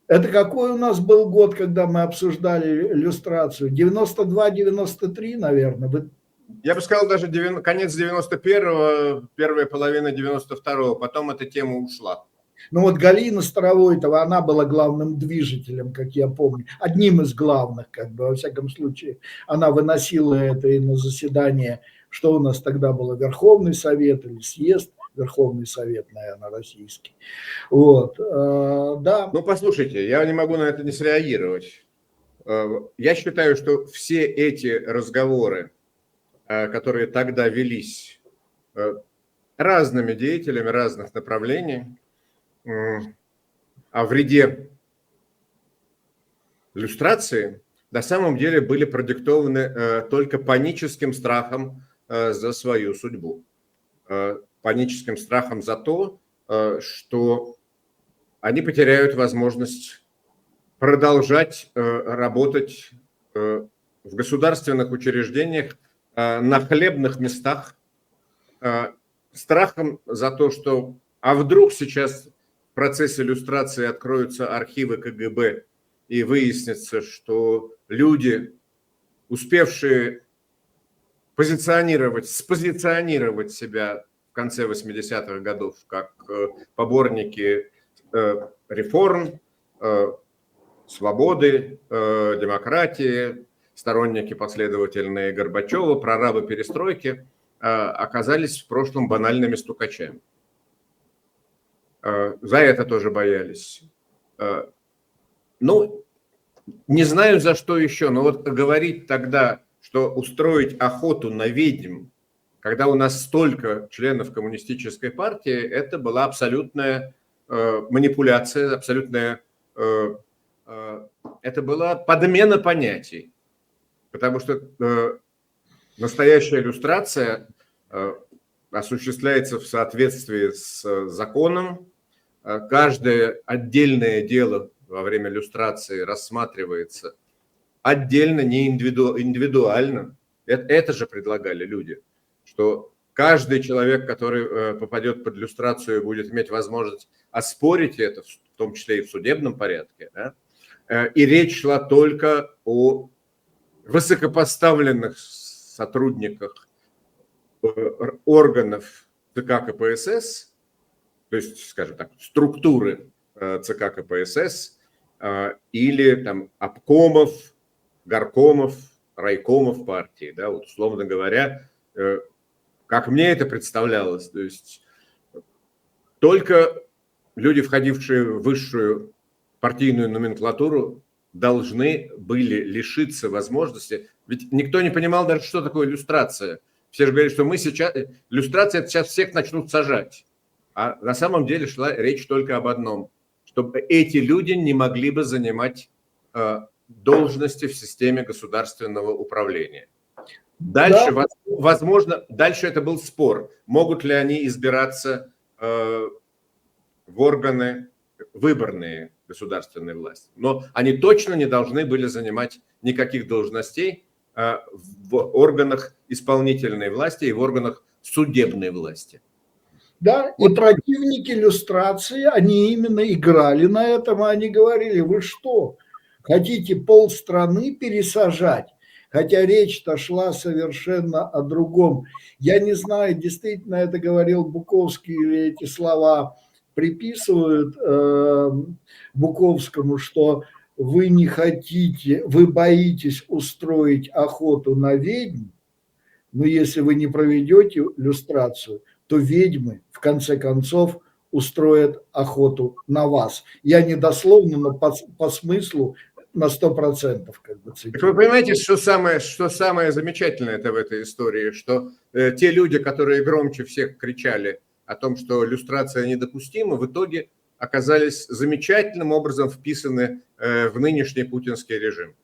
Это какой у нас был год, когда мы обсуждали иллюстрацию? 92-93, наверное. Я бы сказал, даже конец 91-го, первая половина 92-го, потом эта тема ушла. Ну вот Галина Старовойтова, она была главным движителем, как я помню, одним из главных, как бы, во всяком случае. Она выносила это и на заседание, что у нас тогда было, Верховный Совет или съезд, Верховный Совет, наверное, российский. Вот, да. Ну, послушайте, я не могу на это не среагировать. Я считаю, что все эти разговоры, которые тогда велись разными деятелями разных направлений, о вреде иллюстрации, на самом деле были продиктованы только паническим страхом за свою судьбу. Паническим страхом за то, что они потеряют возможность продолжать работать в государственных учреждениях, на хлебных местах, страхом за то, что а вдруг сейчас в процессе иллюстрации откроются архивы КГБ и выяснится, что люди, успевшие спозиционировать себя в конце 80-х годов как поборники реформ, свободы, демократии, сторонники последовательные Горбачева, прорабы перестройки, оказались в прошлом банальными стукачами. За это тоже боялись. Ну, не знаю, за что еще, но вот говорить тогда, что устроить охоту на ведьм, когда у нас столько членов коммунистической партии, это была абсолютная манипуляция, абсолютная... Это была подмена понятий, потому что настоящая иллюстрация осуществляется в соответствии с законом. Каждое отдельное дело во время иллюстрации рассматривается отдельно, не индивидуально. Это же предлагали люди, что каждый человек, который попадет под иллюстрацию, будет иметь возможность оспорить это, в том числе и в судебном порядке. Да? И речь шла только о высокопоставленных сотрудниках органов ЦК КПСС, то есть, скажем так, структуры ЦК КПСС или там обкомов, горкомов, райкомов партии, да, вот, условно говоря, как мне это представлялось, то есть только люди, входившие в высшую партийную номенклатуру, должны были лишиться возможности, ведь никто не понимал даже, что такое иллюстрация. Все же говорят, что мы сейчас, иллюстрация, это сейчас всех начнут сажать. А на самом деле шла речь только об одном, чтобы эти люди не могли бы занимать должности в системе государственного управления. Дальше, да, возможно, дальше это был спор, могут ли они избираться в органы выборные государственной власти. Но они точно не должны были занимать никаких должностей в органах исполнительной власти и в органах судебной власти. Да, и противники иллюстрации, они именно играли на этом, и они говорили, вы что, хотите полстраны пересажать? Хотя речь-то шла совершенно о другом. Я не знаю, действительно это говорил Буковский или эти слова приписывают Буковскому, что вы не хотите, вы боитесь устроить охоту на ведьм, но если вы не проведете иллюстрацию, то ведьмы в конце концов устроят охоту на вас. Я не дословно, но по смыслу на 100%. Как бы, так вы понимаете, что самое замечательное в этой истории, что те люди, которые громче всех кричали о том, что иллюстрация недопустима, в итоге оказались замечательным образом вписаны в нынешний путинский режим.